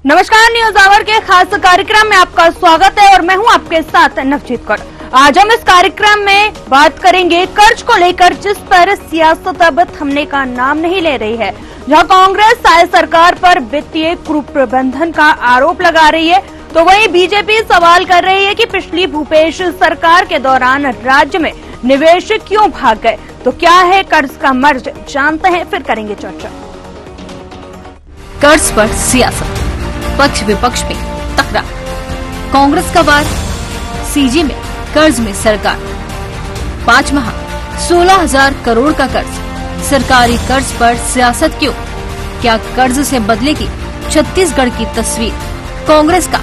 नमस्कार, news our के खास कार्यक्रम में आपका स्वागत है और मैं हूं आपके साथ नवजीत कौर। आज हम इस कार्यक्रम में बात करेंगे कर्ज को लेकर, जिस पर सियासत अब थमने का नाम नहीं ले रही है। जहां कांग्रेस साय सरकार पर वित्तीय कुप्रबंधन का आरोप लगा रही है, तो वहीं बीजेपी सवाल कर रही है कि पिछली भूपेश सरकार के दौरान राज्य में निवेश क्यों भाग गए। तो क्या है कर्ज का मर्ज, जानते हैं, फिर करेंगे चर्चा। कर्ज पर सियासत, पक्ष विपक्ष में टकरार, कांग्रेस का वार, सीजे में कर्ज में सरकार। 5 माह 16,000 करोड़ का कर्ज, सरकारी कर्ज पर सियासत क्यों? क्या कर्ज से बदलेगी छत्तीसगढ़ की तस्वीर? कांग्रेस का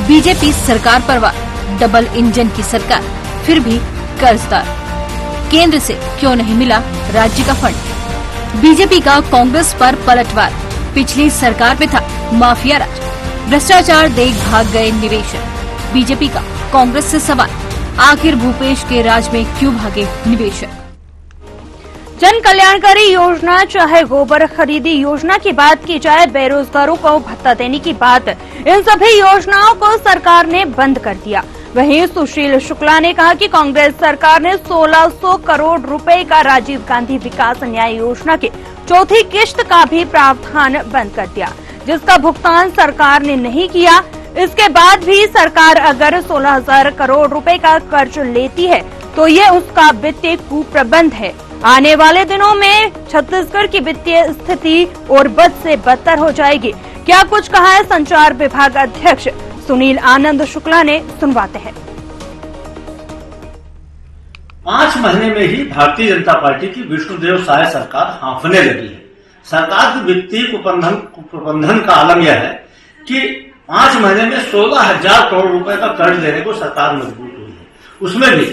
बीजेपी सरकार पर वार, डबल इंजन की सरकार फिर भी कर्जदार। केंद्र से क्यों नहीं मिला राज्य का फंड? बीजेपी का कांग्रेस पर पलटवार, पिछली सरकार में था माफिया राज, भ्रष्टाचार देख भाग गए निवेशक। बीजेपी का कांग्रेस से सवाल, आखिर भूपेश के राज में क्यों भागे निवेशक? जन कल्याणकारी योजना चाहे गोबर खरीदी योजना की बात की जाए, बेरोजगारों को भत्ता देने की बात, इन सभी योजनाओं को सरकार ने बंद कर दिया। वहीं सुशील शुक्ला ने कहा कि कांग्रेस सरकार ने 1600 करोड़ रुपए का राजीव गांधी विकास न्याय योजना के चौथी किश्त का भी प्रावधान बंद कर दिया, जिसका भुगतान सरकार ने नहीं किया। इसके बाद भी सरकार अगर 16,000 करोड़ रुपए का कर्ज लेती है तो ये उसका वित्तीय कुप्रबंध है। आने वाले दिनों में छत्तीसगढ़ की वित्तीय स्थिति और बद से बदतर हो जाएगी। क्या कुछ कहा है संचार विभाग अध्यक्ष सुनील आनंद शुक्ला ने, सुनवाते हैं। 5 महीने में ही भारतीय जनता पार्टी की विष्णुदेव साय सरकार हाँफने लगी है। सरकार की वित्तीय कुप्रबंधन का आलम यह है कि 5 महीने में 16,000 करोड़ रुपए का कर्ज लेने को सरकार मजबूर हुई है। उसमें भी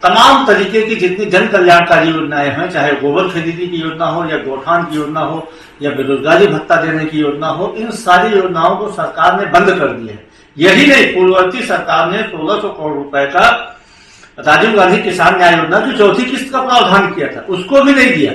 तमाम तरीके की जितनी जन कल्याणकारी योजनाएं हैं, चाहे गोबर खरीदी की योजना हो या गोठान की योजना हो या बेरोजगारी भत्ता देने की योजना हो, इन सारी योजनाओं को सरकार ने बंद कर दिया है। यही नहीं, पूर्ववर्ती सरकार ने 1600 करोड़ रुपए का राजीव गांधी किसान न्याय योजना की चौथी किस्त का प्रावधान किया था, उसको भी नहीं दिया।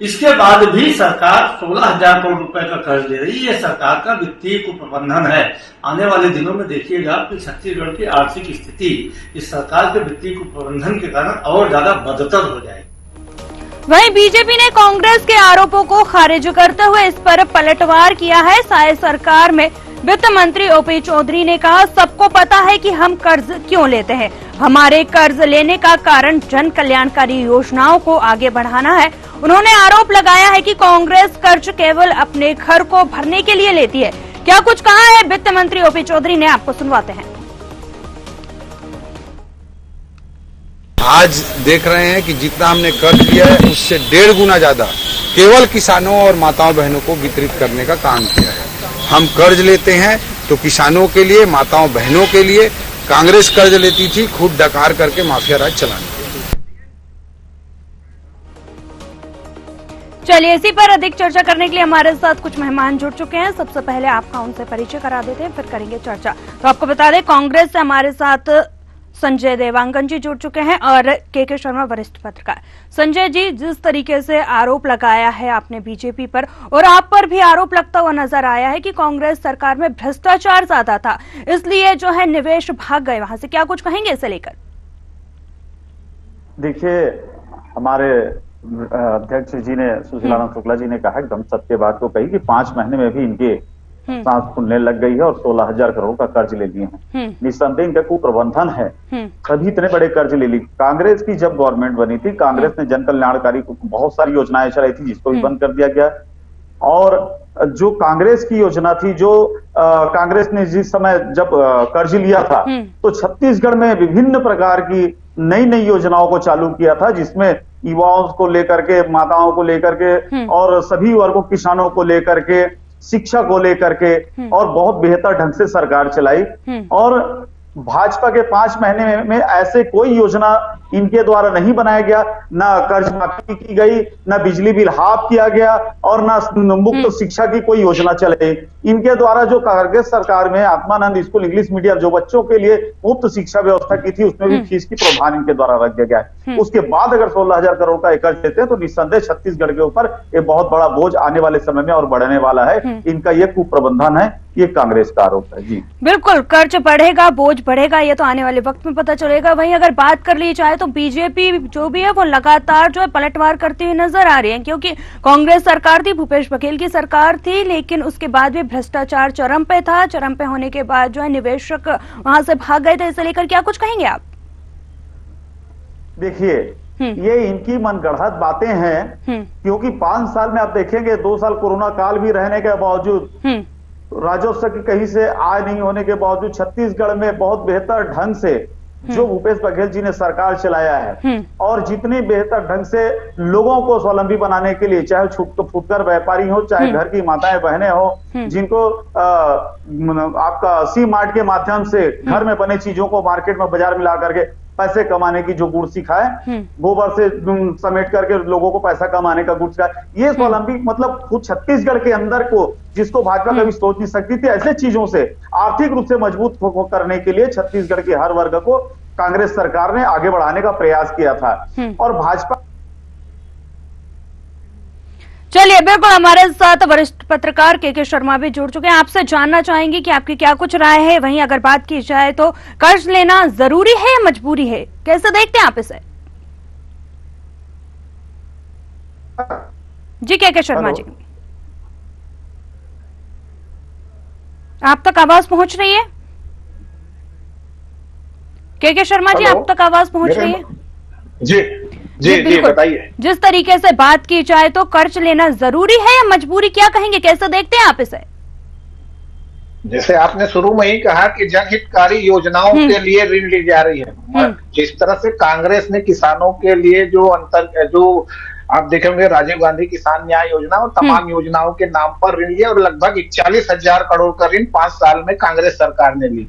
इसके बाद भी सरकार 16,000 करोड़ रुपए का कर्ज ले रही है। सरकार का वित्तीय कुप्रबंधन है। आने वाले दिनों में देखिएगा कि छत्तीसगढ़ की आर्थिक स्थिति इस सरकार के वित्तीय कुप्रबंधन के कारण और ज्यादा बदतर हो जाएगी। वहीं बीजेपी ने कांग्रेस के आरोपों को खारिज करते हुए इस पर पलटवार किया है। साय सरकार में वित्त मंत्री ओपी चौधरी ने कहा, सबको पता है कि हम कर्ज क्यों लेते हैं। हमारे कर्ज लेने का कारण जन कल्याणकारी योजनाओं को आगे बढ़ाना है। उन्होंने आरोप लगाया है कि कांग्रेस कर्ज केवल अपने घर को भरने के लिए लेती है। क्या कुछ कहा है वित्त मंत्री ओपी चौधरी ने, आपको सुनवाते हैं। आज देख रहे हैं कि जितना हमने कर्ज लिया है उससे 1.5 गुना ज्यादा केवल किसानों और माताओं बहनों को वितरित करने का काम किया है। हम कर्ज लेते हैं तो किसानों के लिए, माताओं बहनों के लिए। कांग्रेस कर्ज लेती थी खुद डकार करके माफिया राज चलाने। चलिए, इसी पर अधिक चर्चा करने के लिए हमारे साथ कुछ मेहमान जुड़ चुके हैं। सबसे पहले आपका उनसे परिचय करा देते हैं, फिर करेंगे चर्चा। तो आपको बता दें, कांग्रेस से हमारे साथ संजय देवांगन जी जुड़ चुके हैं और के शर्मा, वरिष्ठ पत्रकार। संजय जी, जिस तरीके से आरोप लगाया है आपने बीजेपी पर, और आप पर भी आरोप लगता हुआ नजर आया है कि कांग्रेस सरकार में भ्रष्टाचार ज्यादा था, इसलिए जो है निवेश भाग गए वहां से, क्या कुछ कहेंगे इसे लेकर? देखिए, हमारे अध्यक्ष जी ने, सुशील आनंद शुक्ला जी ने कहा, एकदम सत्य बात को कही कि 5 महीने में भी इनके सांस फूलने लग गई है और 16,000 करोड़ का कर्ज ले लिए हैं। निस्संदेह इनका कुप्रबंधन है। सभी इतने बड़े कर्ज ले ली। कांग्रेस की जब गवर्नमेंट बनी थी, कांग्रेस ने जन कल्याणकारी बहुत सारी योजनाएं चलाई थी, जिसको भी बंद कर दिया गया। और जो कांग्रेस की योजना थी, जो कांग्रेस ने जिस समय जब कर्ज लिया था, तो छत्तीसगढ़ में विभिन्न प्रकार की नई नई योजनाओं को चालू किया था, जिसमें युवाओं को लेकर के, माताओं को लेकर के और सभी वर्गों, किसानों को लेकर के, शिक्षा को लेकर के, और बहुत बेहतर ढंग से सरकार चलाई। और भाजपा के 5 महीने में ऐसे कोई योजना इनके द्वारा नहीं बनाया गया। ना कर्ज माफी की गई, ना बिजली बिल हाफ किया गया, और ना मुफ्त शिक्षा की कोई योजना चले। इनके द्वारा जो कांग्रेस सरकार में आत्मानंद स्कूल इंग्लिश मीडियम जो बच्चों के लिए मुफ्त शिक्षा व्यवस्था की थी, उसमें भी फीस की प्रावधान इनके द्वारा रख दिया गया है। उसके बाद अगर 16,000 करोड़ का कर्ज लेते हैं तो निस्संदेह छत्तीसगढ़ के ऊपर एक बहुत बड़ा बोझ आने वाले समय में और बढ़ने वाला है। इनका यह कुप्रबंधन है। ये कांग्रेस का आरोप है। जी बिल्कुल, कर्ज बढ़ेगा, बोझ बढ़ेगा, ये तो आने वाले वक्त में पता चलेगा। वहीं अगर बात कर ली जाए तो बीजेपी जो भी है वो लगातार जो है पलटवार करती हुई नजर आ रही है, क्योंकि कांग्रेस सरकार थी, भूपेश बघेल की सरकार थी, लेकिन उसके बाद भी भ्रष्टाचार चरम पे था। चरम पे होने के बाद जो है निवेशक वहां से भाग गए थे। इसे लेकर क्या कुछ कहेंगे आप? देखिए, ये इनकी मनगढ़ंत बातें हैं, क्योंकि 5 साल में आप देखेंगे, 2 साल कोरोना काल भी रहने के बावजूद, राजस्व की कहीं से आय नहीं होने के बावजूद छत्तीसगढ़ में बहुत बेहतर ढंग से जो भूपेश बघेल जी ने सरकार चलाया है, और जितनी बेहतर ढंग से लोगों को स्वावलंबी बनाने के लिए, चाहे फुटकर व्यापारी हो, चाहे घर की माताएं बहनें हो, जिनको आपका सी मार्ट के माध्यम से घर में बने चीजों को मार्केट में बाजार में ला करके पैसे कमाने की जो गुण सिखाए, गोबर से समेट करके लोगों को पैसा कमाने का गुण सिखाए, ये स्वावलंबी मतलब खुद छत्तीसगढ़ के अंदर को, जिसको भाजपा कभी सोच नहीं सकती थी, ऐसे चीजों से आर्थिक रूप से मजबूत करने के लिए छत्तीसगढ़ के हर वर्ग को कांग्रेस सरकार ने आगे बढ़ाने का प्रयास किया था। और भाजपा, चलिए, बिल्कुल हमारे साथ वरिष्ठ पत्रकार के शर्मा भी जुड़ चुके हैं। आपसे जानना चाहेंगे कि आपकी क्या कुछ राय है। वहीं अगर बात की जाए तो कर्ज लेना जरूरी है या मजबूरी है, कैसे देखते हैं आप इसे? जी के शर्मा जी, आप तक आवाज पहुंच रही है? के शर्मा जी, आप तक आवाज पहुंच रही है? जी बताइए। जिस तरीके से बात की जाए तो कर्ज लेना जरूरी है या मजबूरी, क्या कहेंगे, कैसे देखते हैं आप इसे? जैसे आपने शुरू में ही कहा कि जनहितकारी योजनाओं के लिए ऋण ली जा रही है, जिस तरह से कांग्रेस ने किसानों के लिए जो आप देखेंगे राजीव गांधी किसान न्याय योजना और तमाम योजनाओं के नाम पर ऋण लिया, और लगभग 41,000 करोड़ का ऋण 5 साल में कांग्रेस सरकार ने ली।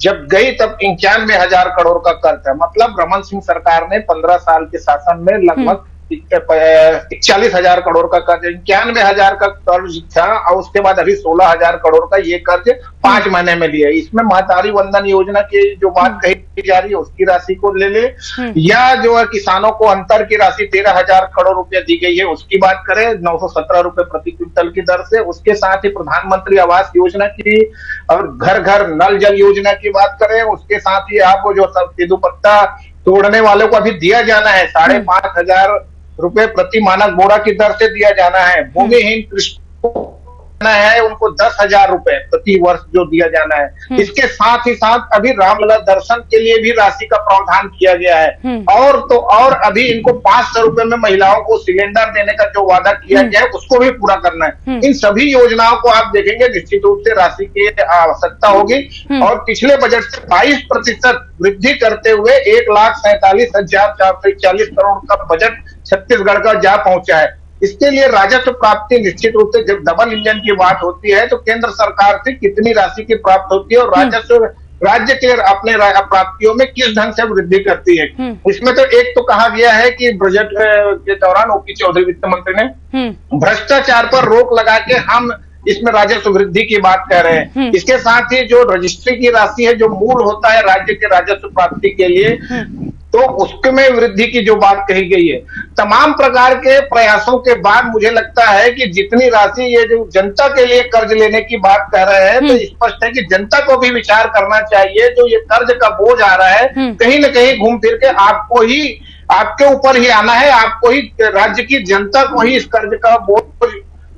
जब गई तब 91,000 करोड़ का कर्ज है। मतलब रमन सिंह सरकार ने 15 साल के शासन में लगभग 41,000 करोड़ का कर्ज, 91,000 का कर्ज था, और उसके बाद अभी 16,000 करोड़ का ये कर्ज 5 महीने में लिया। इसमें महतारी वंदन योजना की जो बात कही जा रही है उसकी राशि को ले ले, या जो है किसानों को अंतर की राशि 13,000 करोड़ रुपए दी गई है उसकी बात करें, 917 रुपए प्रति क्विंटल की दर से। उसके साथ ही प्रधानमंत्री आवास योजना की और घर घर नल जल योजना की बात करें, उसके साथ ही आपको जो तेंदुपत्ता तोड़ने वालों को अभी दिया जाना है 5,500 रुपए प्रति मानक बोरा की दर से दिया जाना है। भूमिहीन कृषकों है उनको 10,000 रुपए प्रति वर्ष जो दिया जाना है। इसके साथ ही साथ अभी रामलला दर्शन के लिए भी राशि का प्रावधान किया गया है, और अभी इनको 500 रुपए में महिलाओं को सिलेंडर देने का जो वादा किया गया है उसको भी पूरा करना है। इन सभी योजनाओं को आप देखेंगे निश्चित रूप से राशि की आवश्यकता होगी, और पिछले बजट से 22% वृद्धि करते हुए 1,47,441 करोड़ का बजट छत्तीसगढ़ का जा पहुंचा है। इसके लिए राजस्व प्राप्ति निश्चित रूप से जब डबल इंजन की बात होती है तो केंद्र सरकार से कितनी राशि की प्राप्त होती है और राजस्व राज्य के अपने प्राप्तियों में किस ढंग से वृद्धि करती है। इसमें तो एक तो कहा गया है कि बजट के दौरान ओपी चौधरी वित्त मंत्री ने भ्रष्टाचार पर रोक लगा के हम इसमें राजस्व वृद्धि की बात कर रहे हैं। इसके साथ ही जो रजिस्ट्री की राशि है जो मूल होता है राज्य के राजस्व प्राप्ति के लिए, तो उसमें वृद्धि की जो बात कही गई है, तमाम प्रकार के प्रयासों के बाद मुझे लगता है कि जितनी राशि ये जो जनता के लिए कर्ज लेने की बात कर रहे हैं, तो स्पष्ट है कि जनता को भी विचार करना चाहिए। जो ये कर्ज का बोझ आ रहा है कहीं न कहीं घूम फिर के आपके ऊपर ही आना है, आपको ही, राज्य की जनता को ही इस कर्ज का बोझ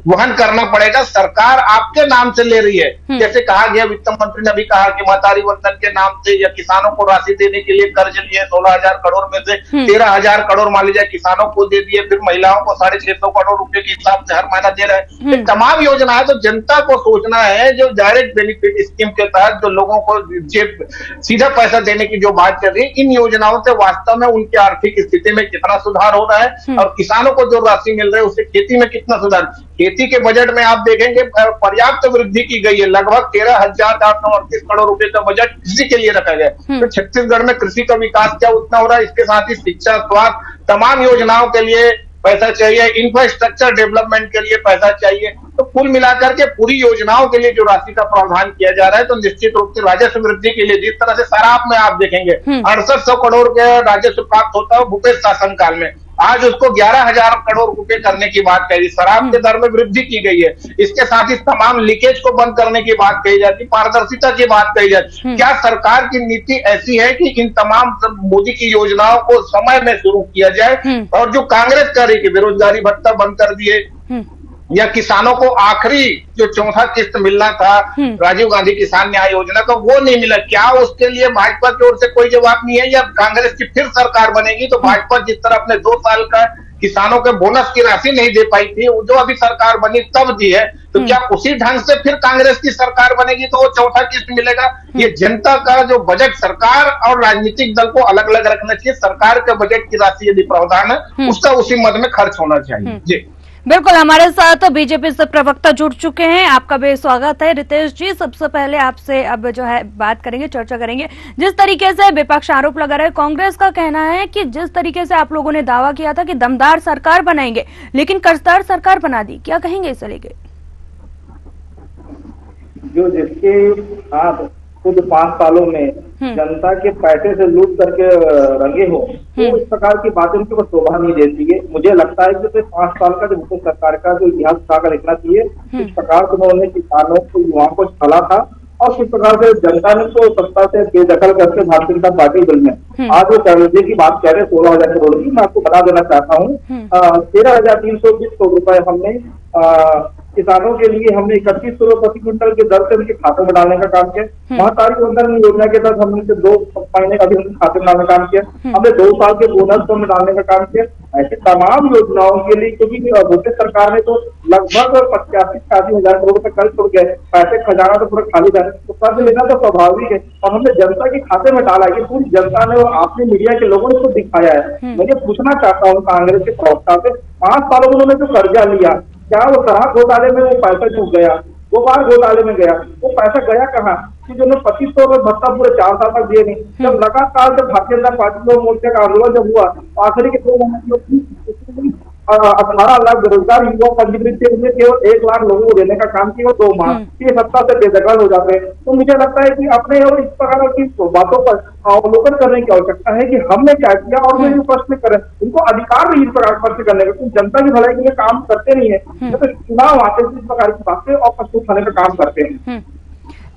वहन करना पड़ेगा। सरकार आपके नाम से ले रही है, जैसे कहा गया, वित्त मंत्री ने भी कहा कि महतारी वंदन के नाम से या किसानों को राशि देने के लिए कर्ज लिए 16,000 करोड़ में से 13,000 करोड़ मान लीजिए किसानों को दे दिए, फिर महिलाओं को 650 करोड़ रुपए के हिसाब से हर महीना दे रहे हैं। तमाम योजनाएं तो जनता को सोचना है, जो डायरेक्ट बेनिफिट स्कीम के तहत जो लोगों को सीधा पैसा देने की जो बात कर रही है, इन योजनाओं से वास्तव में उनकी आर्थिक स्थिति में कितना सुधार हो रहा है और किसानों को जो राशि मिल रही है उससे खेती में कितना सुधार। खेती के बजट में आप देखेंगे पर्याप्त वृद्धि की गई है, लगभग 13,438 करोड़ रुपए का बजट कृषि के लिए रखा गया है। तो छत्तीसगढ़ में कृषि का विकास क्या उतना हो रहा है। इसके साथ ही शिक्षा, स्वास्थ्य, तमाम योजनाओं के लिए पैसा चाहिए, इंफ्रास्ट्रक्चर डेवलपमेंट के लिए पैसा चाहिए। तो कुल मिलाकर के पूरी योजनाओं के लिए जो राशि का प्रावधान किया जा रहा है, तो निश्चित रूप से राजस्व वृद्धि के लिए, जिस तरह से शराब में आप देखेंगे 6800 करोड़ के राजस्व प्राप्त होता है भूपेश शासन काल में, आज उसको 11,000 करोड़ रुपए करने की बात कही, शराब के दर में वृद्धि की गई है, इसके साथ ही तमाम लीकेज को बंद करने की बात कही जाती, पारदर्शिता की बात कही जाती। क्या सरकार की नीति ऐसी है कि इन तमाम मोदी की योजनाओं को समय में शुरू किया जाए, और जो कांग्रेस कर रही है बेरोजगारी भत्ता बंद कर दिए, या किसानों को आखिरी जो चौथा किस्त मिलना था राजीव गांधी किसान न्याय योजना का, वो नहीं मिला, क्या उसके लिए भाजपा की ओर से कोई जवाब नहीं है? या कांग्रेस की फिर सरकार बनेगी तो भाजपा जिस तरह अपने 2 साल का किसानों के बोनस की राशि नहीं दे पाई थी, जो अभी सरकार बनी तब दी है, तो क्या उसी ढंग से फिर कांग्रेस की सरकार बनेगी तो वो चौथा किस्त मिलेगा? ये जनता का जो बजट, सरकार और राजनीतिक दल को अलग अलग रखना चाहिए। सरकार के बजट की राशि यदि प्रावधान है उसका उसी मद में खर्च होना चाहिए। जी बिल्कुल, हमारे साथ बीजेपी से प्रवक्ता जुड़ चुके हैं, आपका भी स्वागत है। रितेश जी, सबसे पहले आपसे अब जो है बात करेंगे, चर्चा करेंगे। जिस तरीके से विपक्ष आरोप लगा रहा है, कांग्रेस का कहना है कि जिस तरीके से आप लोगों ने दावा किया था कि दमदार सरकार बनाएंगे, लेकिन कर्जदार सरकार बना दी, क्या कहेंगे इसे लेके? जो जिसके आप खुद 5 सालों में जनता के पैसे से लूट करके रंगे हो, तो इस प्रकार की बातें उनके ऊपर शोभा नहीं देती है। मुझे लगता है कि 5 साल का जो मुख्य सरकार का जो इतिहास उठाकर लिखना चाहिए, इस प्रकार से उन्होंने किसानों को, युवाओं को छला था, और किस प्रकार से जनता ने तो सत्ता से बेदखल करके भारतीय जनता पार्टी बनी है। आज वो कर्जे की बात कह रहे 16,000 करोड़ की, मैं आपको बता देना चाहता हूँ 13,320 करोड़ रुपए हमने किसानों के लिए हमने 3100 रुपये प्रति क्विंटल की दर से उनके खातों में डालने का काम किया। महाकाली वंदन योजना के तहत हमने 2 महीने का भी उनके खाते में डालने का काम किया। हमने 2 साल के बोनस में डालने का काम किया। ऐसी तमाम योजनाओं के लिए, क्योंकि मोदी सरकार ने तो लगभग 85-86 हजार करोड़ रुपए कर्ज छोड़ गए, पैसे खजाना तो पूरा खाली था, तो कर्ज लेना तो स्वाभाविक है, और हमने जनता के खाते में डाला कि पूरी जनता ने, आपने मीडिया के लोगों ने उसको दिखाया है। मैं पूछना चाहता हूँ कांग्रेस के प्रवक्ता से, 5 सालों में उन्होंने जो कर्जा लिया, क्या वो शराब घोटाले में वो पैसा डूब गया, गोपाल घोटाले में गया, वो पैसा गया कहाँ? कि जो 2500 रुपये भत्ता पूरे 4 साल तक दिए नहीं। जब लगातार जब भारतीय जनता पार्टी मोर्चे का आंदोलन जब हुआ, आखिरी के 2 महीने 18 लाख बेरोजगार युवा पंजीकृत थे, उनमें केवल 1 लाख लोगों को देने का काम किया, 2 माह ये सत्ता से बेदखल हो जाते हैं। तो मुझे लगता है कि अपने और इस प्रकार की बातों पर अवलोकन करने की आवश्यकता है कि हमने क्या किया, और वो प्रश्न करें, उनको अधिकार नहीं इस प्रकार प्रश्न करने का, क्योंकि जनता की भलाई के लिए काम करते नहीं है, तो चुनाव आते हैं इस प्रकार की बातें और प्रश्न उठाने का काम करते हैं।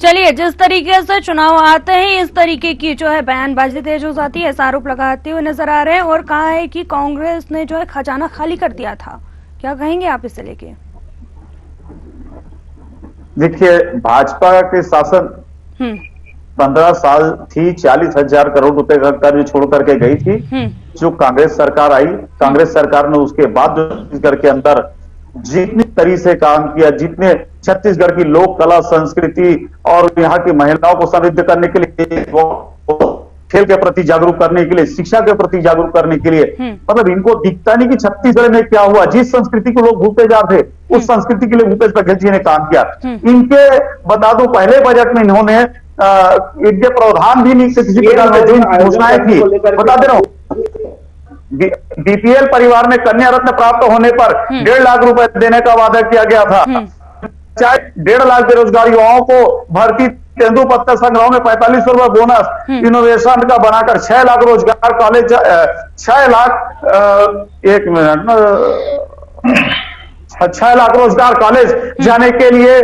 चलिए, जिस तरीके से चुनाव आते हैं इस तरीके की जो है बयानबाजी तेज हो जाती है, ऐसा आरोप लगाते हुए नजर आ रहे हैं, और कहा है कि कांग्रेस ने जो है खजाना खाली कर दिया था। क्या कहेंगे आप इससे लेके? देखिए, भाजपा के शासन 15 साल थी, 40,000 करोड़ रुपए का कर्ज छोड़ करके गई थी। जो कांग्रेस सरकार आई, कांग्रेस सरकार ने उसके बाद छत्तीसगढ़ के अंदर जितनी तरीके से काम किया, जितने छत्तीसगढ़ की लोक कला संस्कृति और यहाँ की महिलाओं को समृद्ध करने के लिए, खेल के प्रति जागरूक करने के लिए, शिक्षा के प्रति जागरूक करने के लिए, मतलब इनको दिखता नहीं कि छत्तीसगढ़ में क्या हुआ। जिस संस्कृति को लोग भूपेजार थे, उस संस्कृति के लिए भूपेश बघेल जी ने काम किया। इनके बता दो, पहले बजट में इन्होंने इनके प्रावधान भी नहीं, किसी प्रकार की जो घोषणाएं थी, बता दे रहा हूँ, बीपीएल परिवार में कन्या रत्न प्राप्त होने पर 1.5 लाख रुपए देने का वादा किया गया था। चाहे 1.5 लाख बेरोजगार युवाओं को भर्ती, तेंदुपत्ता संग्रह में 4500 रुपए बोनस, इनोवेशन का बनाकर 6 लाख रोजगार कॉलेज, 6 लाख रोजगार कॉलेज जाने के लिए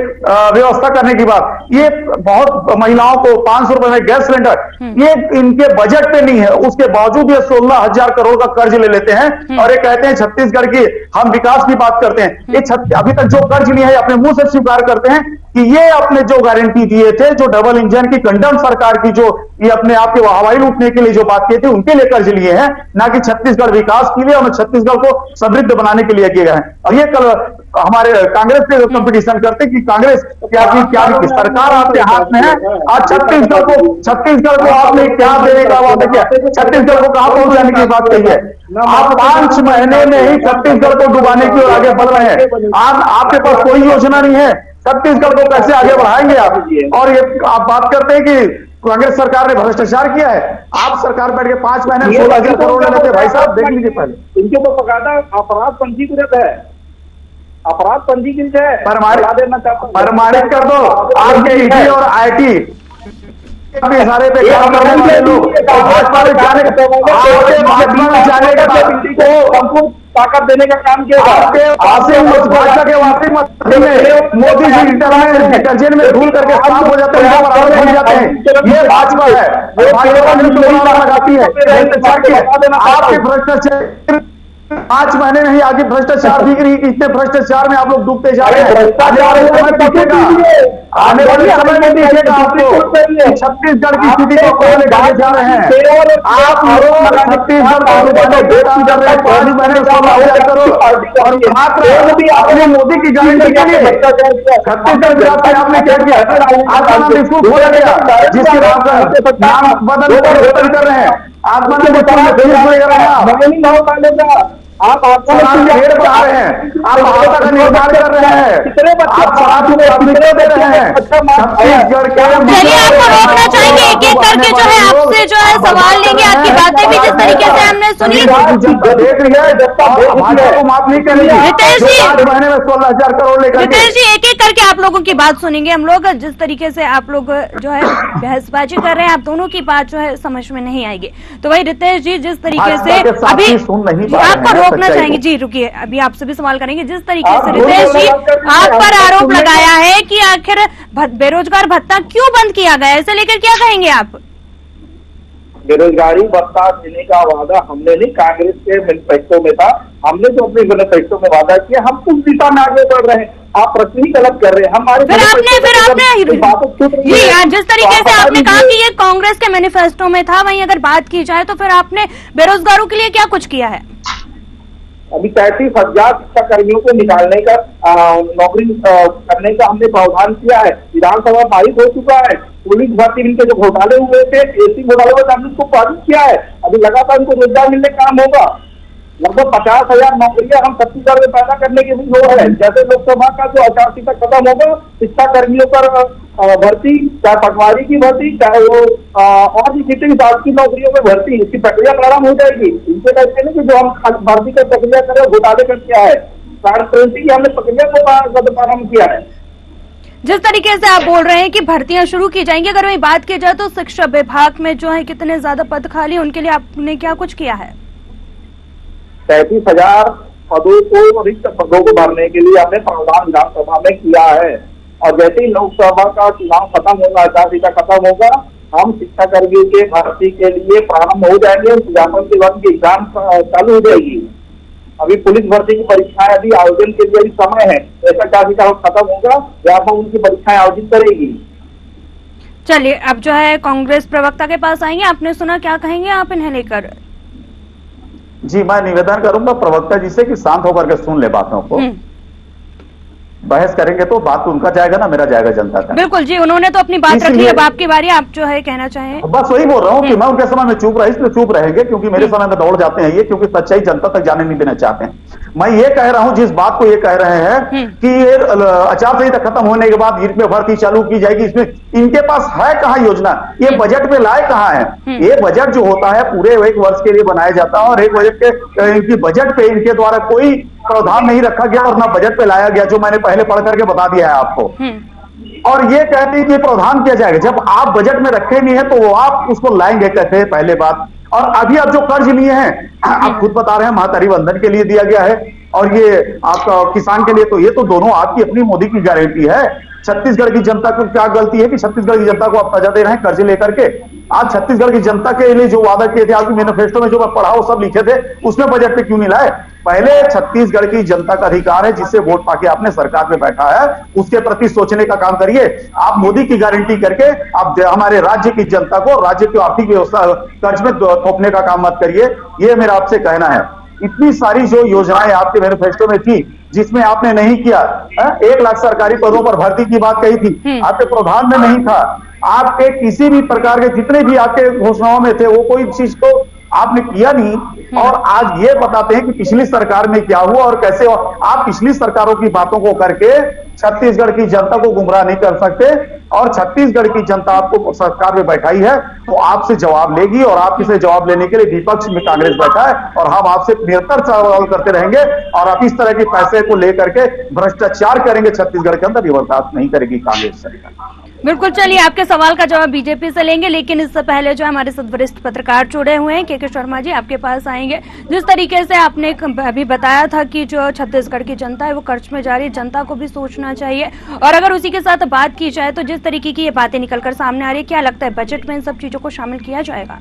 व्यवस्था करने की बात। ये बहुत महिलाओं को 500 रुपए में गैस सिलेंडर, ये इनके बजट पे नहीं है, उसके बावजूद ये 16,000 करोड़ का कर्ज ले लेते हैं और ये कहते हैं छत्तीसगढ़ की हम विकास की बात करते हैं। ये अभी तक जो कर्ज लिया है अपने मुंह से स्वीकार करते हैं कि ये अपने जो गारंटी दिए थे, जो डबल इंजन की कंडम सरकार की जो ये अपने आप के हवाई लूटने के लिए जो बात की थी, उनके लिए कर्ज लिए हैं, ना कि छत्तीसगढ़ विकास के लिए और छत्तीसगढ़ को समृद्ध बनाने के लिए किए गए हैं। और ये कल हमारे कांग्रेस से कंपटीशन करते कि कांग्रेस क्या सरकार आपके हाथ में है, आज छत्तीसगढ़ को आपने क्या देने का वादा किया, छत्तीसगढ़ को कहां पहुंचाने की बात कही है। आप 5 महीने में ही छत्तीसगढ़ को डुबाने की ओर आगे बढ़ रहे हैं। आज आपके पास कोई योजना नहीं है, छत्तीसगढ़ को कैसे आगे बढ़ाएंगे आप? और ये आप बात करते हैं कि कांग्रेस सरकार ने भ्रष्टाचार किया है। आप सरकार बैठ के 5 महीने में 16,000 करोड़ लेते, भाई साहब देख लीजिए पहले। इनके ऊपर बकायदा अपराध पंजीकृत है, अपराध पंजीकृत है, प्रमाणित कर दो। आपके ईडी और आईटी के इशारे पे काम करने वाले लोग भाजपा में जाने का हमको ताकत देने का काम किया। भाजपा के वापसी में मोदी जी डिटर्जेंट में धूल करके साफ हो जाते हैं, बराबर बन जाते हैं। ये भाजपा है, भाजपा लगाती है आपके भ्रष्टाचार। 5 महीने में ही आगे भ्रष्टाचार दिख रही है। इतने भ्रष्टाचार में आप लोग डूबते जा रहे हैं। आने वाले समय दिखेगा, आने वाले समय में दिखेगा आपको छत्तीसगढ़ की स्थिति को कहां ले जा रहे हैं। आप लोग छत्तीसगढ़ को डुबाने की कोशिश कर रहे हैं। 5 महीने में 16,000 करोड़ और मात्र अपने मोदी की गारंटी के लिए छत्तीसगढ़ आपने क्या किया? आपका नाम विस्फोट हो गया, जिसके नाम बदल कर रहे हैं। आत्मा ने आप पेड़ बढ़ा रहे हैं, आप भाषा का निर्माण कर रहे हैं, आप शराब को प्राथमिकता दे रहे हैं। छत्तीसगढ़ के चलिए आपको रोकना चाहेंगे, एक एक करके जो है आपसे जो है सवाल लेंगे। आपकी बातें भी जिस तरीके से हमने सुनी, देख रही है भाजपा को माफ नहीं करेगी। रितेश जी, 8 महीने में 16,000 करोड़ लेकर रितेश जी, एक एक करके आप लोगों की बात सुनेंगे हम लोग। जिस तरीके से आप लोग जो है बहसबाजी कर रहे हैं, आप दोनों की बात जो है समझ में नहीं आएगी। तो भाई रितेश जी, जिस तरीके से अभी आपको रोकना चाहेंगे, जी रुकिए, अभी आपसे भी सवाल करेंगे। जिस तरीके से रितेश जी आप पर आरोप लगाया है कि आखिर बेरोजगार भत्ता क्यों बंद किया गया, इसे लेकर क्या कहेंगे आप? बेरोजगारी भत्ता देने का वादा हमने नहीं, कांग्रेस के मैनिफेस्टो में था। हमने जो अपने मैनिफेस्टो में वादा किया, हम उस दिशा में आगे बढ़ रहे हैं। आप प्रश्न ही गलत कर रहे हैं। हमारे फिर आपने जी जिस तरीके से आपने कहा कि ये कांग्रेस के मैनिफेस्टो में था, वहीं अगर बात की जाए तो फिर आपने बेरोजगारों के लिए क्या कुछ किया है? अभी 35,000 शिक्षा कर्मियों को निकालने का नौकरी करने का हमने प्रावधान किया है। विधानसभा पारित हो चुका है। पुलिस भर्ती इनके जो घोटाले हुए थे, एसी घोटाले हुए थे, हमने उसको पारित किया है। अभी लगातार इनको रोजगार मिलने का काम होगा। लगभग 50,000 नौकरियां हम छत्तीसगढ़ में पैदा करने की भी हो है। जैसे लोकसभा का जो आचार संहिता खत्म होगा, शिक्षा कर्मियों पर भर्ती, चाहे पटवारी की भर्ती, चाहे वो और भी जितनी शासकीय नौकरियों में भर्ती, इसकी प्रक्रिया प्रारंभ हो जाएगी। इनसे कहते हैं कि जो हम भर्ती का प्रक्रिया करें, घोटाले कर किया है, ट्रांसपेरेंसी की हमने प्रक्रिया को प्रारंभ किया है। जिस तरीके से आप बोल रहे हैं कि भर्तियां शुरू की जाएंगी, अगर वही बात की जाए तो शिक्षा विभाग में जो है कितने ज्यादा पद खाली, उनके लिए आपने क्या कुछ किया है? 35,000 पदों को, रिक्त पदों को भरने के लिए हमने प्रावधान विधानसभा में किया है। और जैसे ही लोकसभा का चुनाव खत्म होगा, आचार संहिता खत्म होगा, हम शिक्षा कर्मियों के भर्ती के लिए प्रारंभ हो जाएंगे। विज्ञापन के बाद की एग्जाम चालू हो जाएगी। अभी पुलिस भर्ती की परीक्षाएं अभी आयोजन के लिए अभी समय है। ऐसा आचार संहिता खत्म होगा, व्यापक उनकी परीक्षाएं आयोजित करेगी। चलिए, अब जो है कांग्रेस प्रवक्ता के पास आएंगे। आपने सुना, क्या कहेंगे आप इन्हें लेकर? जी, मैं निवेदन करूंगा प्रवक्ता जी से कि शांत होकर के सुन ले बातों को। बहस करेंगे तो बात तो उनका जाएगा ना, मेरा जाएगा जनता का। बिल्कुल जी, उन्होंने तो अपनी बात रखी है। अब आपकी बारी, आप जो है कहना चाहें। बस वही बोल रहा हूँ कि मैं उनके समय में चुप रहा, इसलिए चुप रहेंगे क्योंकि मेरे समय में दौड़ जाते हैं ये, क्योंकि सच्चाई जनता तक जाने नहीं देना चाहते हैं। मैं ये कह रहा हूं, जिस बात को ये कह रहे हैं कि ये आचार संहिता खत्म होने के बाद इसमें भर्ती चालू की जाएगी, इसमें इनके पास है कहां योजना? ये बजट में लाए कहां है? ये बजट जो होता है पूरे 1 वर्ष के लिए बनाया जाता है और 1 बजट के इनकी बजट पे इनके द्वारा कोई प्रावधान नहीं रखा गया और ना बजट पे लाया गया, जो मैंने पहले पढ़ करके बता दिया है आपको। और ये कहते हैं कि प्रावधान किया जाएगा, जब आप बजट में रखे नहीं है तो वो आप उसको लाएंगे कैसे? पहले बात। और अभी आप जो कर्ज लिए हैं, आप खुद बता रहे हैं महातारी वंदन के लिए दिया गया है और ये आपका किसान के लिए, तो ये तो दोनों आपकी अपनी मोदी की गारंटी है। छत्तीसगढ़ की जनता को क्या गलती है कि छत्तीसगढ़ की जनता को आप सजा दे रहे हैं कर्ज लेकर के? आज छत्तीसगढ़ की जनता के लिए जो वादा किए थे, आपकी मैनिफेस्टो में जो मैं पढ़ा वो सब लिखे थे, उसमें बजट पे क्यों नहीं लाए? पहले छत्तीसगढ़ की जनता का अधिकार है, जिससे वोट पाके आपने सरकार में बैठा है, उसके प्रति सोचने का काम करिए। आप मोदी की गारंटी करके आप हमारे राज्य की जनता को, राज्य की आर्थिक व्यवस्था कर्ज में थोपने का काम मत करिए। ये मेरा आपसे कहना है। इतनी सारी जो योजनाएं आपके मैनिफेस्टो में थी जिसमें आपने नहीं किया, 1 लाख सरकारी पदों पर भर्ती की बात कही थी, आपके प्रावधान में नहीं था। आपके किसी भी प्रकार के जितने भी आपके घोषणाओं में थे वो कोई चीज को आपने किया नहीं। और आज ये बताते हैं कि पिछली सरकार में क्या हुआ और कैसे आप पिछली सरकारों की बातों को करके छत्तीसगढ़ की जनता को गुमराह नहीं कर सकते। और छत्तीसगढ़ की जनता आपको सरकार में बैठाई है तो आपसे जवाब लेगी और आपसे जवाब लेने के लिए विपक्ष में कांग्रेस बैठा है और हम आपसे निरंतर सवाल करते रहेंगे। और आप इस तरह के पैसे को लेकर के भ्रष्टाचार करेंगे छत्तीसगढ़ के अंदर, ये बर्दाश्त नहीं करेगी कांग्रेस सरकार। बिल्कुल, चलिए आपके सवाल का जवाब बीजेपी से लेंगे, लेकिन इससे पहले जो हमारे साथ वरिष्ठ पत्रकार जुड़े हुए हैं के शर्मा जी, आपके पास आएंगे। जिस तरीके से आपने अभी बताया था कि जो छत्तीसगढ़ की जनता है वो कर्ज में जा रही है, जनता को भी सोचना चाहिए, और अगर उसी के साथ बात की जाए तो जिस तरीके की ये बातें निकलकर सामने आ रही है, क्या लगता है बजट में इन सब चीजों को शामिल किया जाएगा?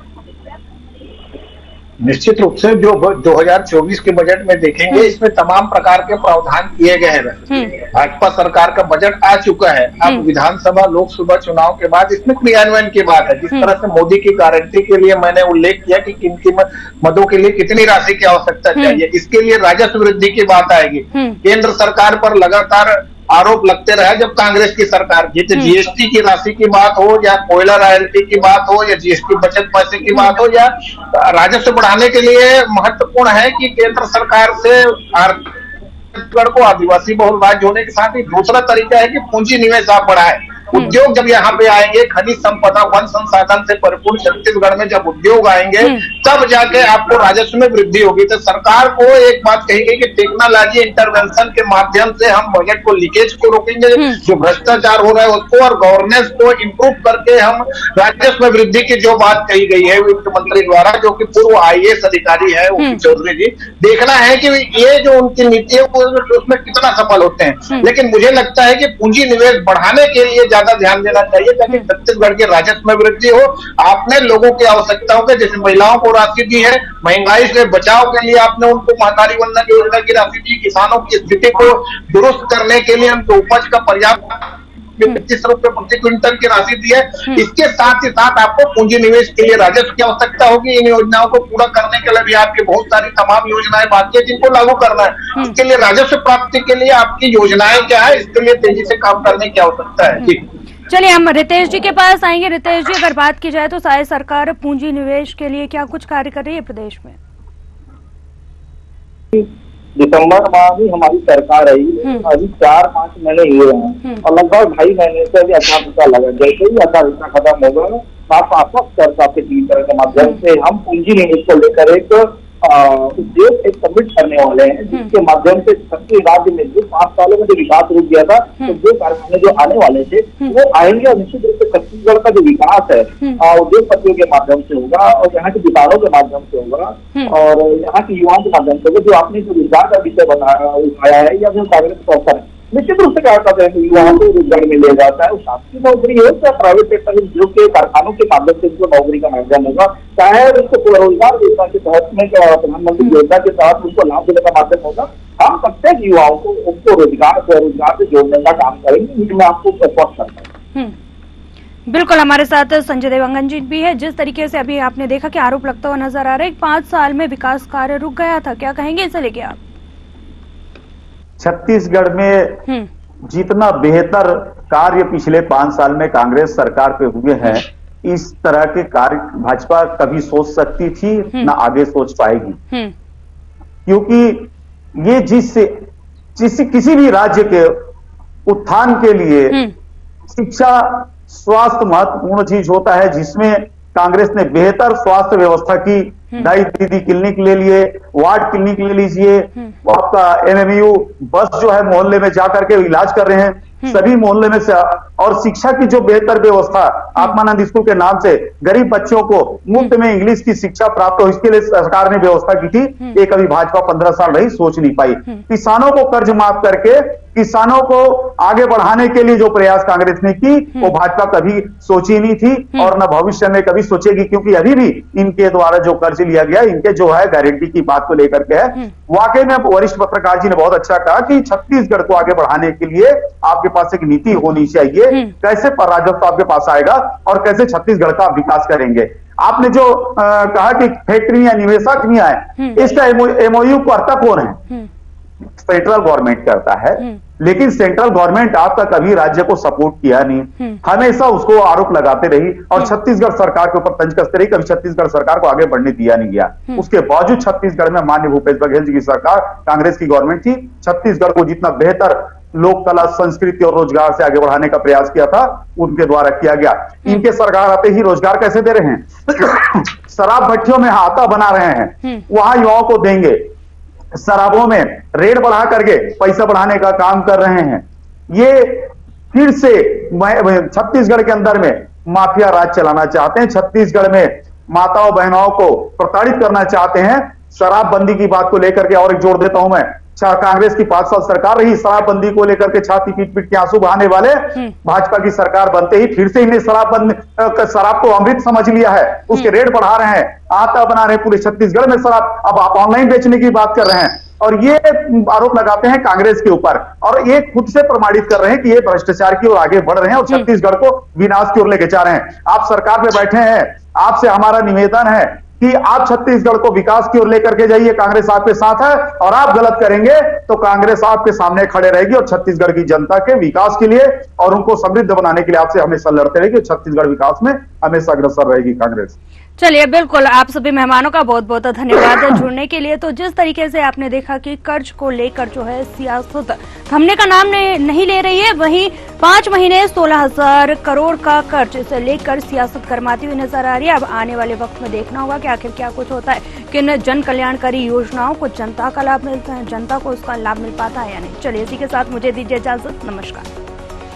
निश्चित रूप से जो 2024 के बजट में देखेंगे, इसमें तमाम प्रकार के प्रावधान किए गए हैं। भाजपा सरकार का बजट आ चुका है। अब विधानसभा लोकसभा चुनाव के बाद इसमें क्रियान्वयन की बात है। जिस तरह से मोदी की गारंटी के लिए मैंने उल्लेख किया कि किन कीमत मदों के लिए कितनी राशि की आवश्यकता चाहिए, इसके लिए राजस्व वृद्धि की बात आएगी। केंद्र सरकार पर लगातार आरोप लगते रहे जब कांग्रेस की सरकार की, तो जीएसटी की राशि की बात हो या कोयला रॉयल्टी की बात हो या जीएसटी बचत पैसे की बात हो या राजस्व बढ़ाने के लिए महत्वपूर्ण है कि केंद्र सरकार से छत्तीसगढ़ को आदिवासी बहुल राज्य होने के साथ ही दूसरा तरीका है कि पूंजी निवेश आप बढ़ाए। उद्योग जब यहाँ पे आएंगे, खनिज संपदा वन संसाधन से परिपूर्ण छत्तीसगढ़ में जब उद्योग आएंगे तब जाके आपको राजस्व में वृद्धि होगी। तो सरकार को एक बात कहेगी कि टेक्नोलॉजी इंटरवेंशन के माध्यम से हम बजट को लीकेज को रोकेंगे, जो भ्रष्टाचार हो रहा है उसको, और गवर्नेंस को इम्प्रूव करके हम राजस्व में वृद्धि की जो बात कही गई है वित्त मंत्री द्वारा, जो कि पूर्व IAS अधिकारी है चौधरी जी, देखना है कि ये जो उनकी नीति है उसमें कितना सफल होते हैं। लेकिन मुझे लगता है कि पूंजी निवेश बढ़ाने के लिए ज्यादा ध्यान देना चाहिए ताकि छत्तीसगढ़ के राजस्व में वृद्धि हो। आपने लोगों की आवश्यकताओं के, जैसे महिलाओं को राशि दी है, महंगाई से बचाव के लिए आपने उनको महतारी वंदन योजना की राशि दी, किसानों की स्थिति को दुरुस्त करने के लिए उनको उपज का पर्याप्त 25 रुपए प्रति क्विंटल की राशि दी है। इसके साथ ही साथ आपको पूंजी निवेश के लिए राजस्व की आवश्यकता होगी। इन योजनाओं को पूरा करने के लिए भी आपकी बहुत सारी तमाम योजनाएं बाकी है जिनको लागू करना है। इसके लिए राजस्व प्राप्ति के लिए आपकी योजनाएं क्या है, इसके लिए तेजी से काम करने की आवश्यकता है। जी चलिए हम रितेश जी के पास आएंगे। रितेश जी, अगर बात की जाए तो साय सरकार पूंजी निवेश के लिए क्या कुछ कार्य कर रही है प्रदेश में? दिसंबर माह में हमारी सरकार आई, अभी 4-5 महीने हुए हैं और लगभग 2.5 महीने से अभी अचानक लगा। जैसे ही अचानक खत्म होगा, वापस चर्चा के तीन तरह के माध्यम से हम पूंजी निवेश को लेकर एक उद्योग एक सबमिट करने वाले हैं, जिसके माध्यम से छत्तीस राज्य में जो 5 सालों में जो विकास रुक गया था, तो जो कारखाने जो आने वाले थे वो आएंगे और निश्चित रूप से छत्तीसगढ़ का जो विकास है उद्योगपतियों के माध्यम से होगा और यहाँ के किसानों के माध्यम से होगा और यहाँ के युवाओं के माध्यम से होगा। जो आपने जो रोजगार का विषय उठाया है या जो कांग्रेस का अवसर है, निश्चित रूप से क्या करते हैं कि युवाओं को रोजगार मिल जाता है, वो शासकीय नौकरी हो या प्राइवेट सेक्टर उद्योग के कारखानों के माध्यम से उनको नौकरी का माध्यम होगा, चाहे उसको रोजगार योजना के तहत में प्रधानमंत्री योजना के तहत उनको लाभ देने का माध्यम होगा। हम प्रत्येक युवाओं को उनको रोजगार से जोड़ने का काम करेंगे, इसमें आपको सपोर्ट करना है। बिल्कुल, हमारे साथ संजय देवांगन जी भी है। जिस तरीके से अभी आपने देखा कि आरोप लगता हुआ नजर आ रहा है, 5 साल में विकास कार्य रुक गया था, क्या कहेंगे इसे लेके आप? छत्तीसगढ़ में जितना बेहतर कार्य पिछले 5 साल में कांग्रेस सरकार पे हुए हैं, इस तरह के कार्य भाजपा कभी सोच सकती थी ना आगे सोच पाएगी, क्योंकि ये किसी भी राज्य के उत्थान के लिए शिक्षा स्वास्थ्य महत्वपूर्ण चीज होता है, जिसमें कांग्रेस ने बेहतर स्वास्थ्य व्यवस्था की। दाई दीदी क्लिनिक ले लिए, वार्ड क्लिनिक ले लीजिए, आपका MMU बस जो है मोहल्ले में जाकर के इलाज कर रहे हैं सभी मोहल्ले में से। और शिक्षा की जो बेहतर व्यवस्था, आत्मानंद स्कूल के नाम से गरीब बच्चों को मुफ्त में इंग्लिश की शिक्षा प्राप्त हो, इसके लिए सरकार ने व्यवस्था की थी। ये कभी भाजपा 15 साल रही, सोच नहीं पाई। किसानों को कर्ज माफ करके किसानों को आगे बढ़ाने के लिए जो प्रयास कांग्रेस ने की, वो भाजपा कभी सोची नहीं थी और न भविष्य में कभी सोचेगी, क्योंकि अभी भी इनके द्वारा जो कर्ज लिया गया, इनके जो है गारंटी की बात को लेकर के है। वाकई में वरिष्ठ पत्रकार जी ने बहुत अच्छा कहा कि छत्तीसगढ़ को आगे बढ़ाने के लिए आपके पास एक नीति होनी चाहिए, कैसे राजस्व आपके पास आएगा और कैसे छत्तीसगढ़ का विकास करेंगे। आपने जो कहा कि फैक्ट्री या निवेशक नहीं आए, इसका MOU करता कौन है? सेंट्रल गवर्नमेंट करता है, लेकिन सेंट्रल गवर्नमेंट आपका कभी राज्य को सपोर्ट किया नहीं, हमेशा उसको आरोप लगाते रही और छत्तीसगढ़ सरकार के ऊपर तंज कसते रही, कभी छत्तीसगढ़ सरकार को आगे बढ़ने दिया नहीं गया। उसके बावजूद छत्तीसगढ़ में माननीय भूपेश बघेल जी की सरकार, कांग्रेस की गवर्नमेंट थी, छत्तीसगढ़ को जितना बेहतर लोक कला संस्कृति और रोजगार से आगे बढ़ाने का प्रयास किया था, उनके द्वारा किया गया। इनके सरकार आते ही रोजगार कैसे दे रहे हैं? शराब भट्टियों में हाथा बना रहे हैं, वहां युवाओं को देंगे। शराबों में रेट बढ़ा करके पैसा बढ़ाने का काम कर रहे हैं। ये फिर से छत्तीसगढ़ के अंदर में माफिया राज चलाना चाहते हैं, छत्तीसगढ़ में माताओं बहनों को प्रताड़ित करना चाहते हैं। शराबबंदी की बात को लेकर के और एक जोड़ देता हूं मैं, कांग्रेस की 5 साल सरकार रही, शराबबंदी को लेकर के छाती पीट पीट के आंसू बहाने वाले भाजपा की सरकार बनते ही फिर से इन्हें शराब को अमृत समझ लिया है, उसके रेट बढ़ा रहे हैं, आता बना रहे हैं पूरे छत्तीसगढ़ में शराब। अब आप ऑनलाइन बेचने की बात कर रहे हैं और ये आरोप लगाते हैं कांग्रेस के ऊपर, और ये खुद से प्रमाणित कर रहे हैं कि ये भ्रष्टाचार की ओर आगे बढ़ रहे हैं और छत्तीसगढ़ को विनाश की ओर लेके जा रहे हैं। आप सरकार पे बैठे हैं, आपसे हमारा निवेदन है कि आप छत्तीसगढ़ को विकास की ओर लेकर के जाइए, कांग्रेस आपके साथ है, और आप गलत करेंगे तो कांग्रेस आपके सामने खड़े रहेगी और छत्तीसगढ़ की जनता के विकास के लिए और उनको समृद्ध बनाने के लिए आपसे हमेशा लड़ते रहेगी और छत्तीसगढ़ विकास में हमेशा अग्रसर रहेगी कांग्रेस। चलिए, बिल्कुल, आप सभी मेहमानों का बहुत बहुत धन्यवाद जुड़ने के लिए। तो जिस तरीके से आपने देखा कि कर्ज को लेकर जो है सियासत थमने का नाम नहीं ले रही है, वहीं 5 महीने 16,000 करोड़ का कर्ज इसे लेकर सियासत गरमाती हुई नजर आ रही है। अब आने वाले वक्त में देखना होगा कि आखिर क्या कुछ होता है, किन जन कल्याणकारी योजनाओं को जनता का लाभ मिलता है, जनता को उसका लाभ मिल पाता है या नहीं। चलिए, इसी के साथ मुझे दीजिए इजाजत, नमस्कार।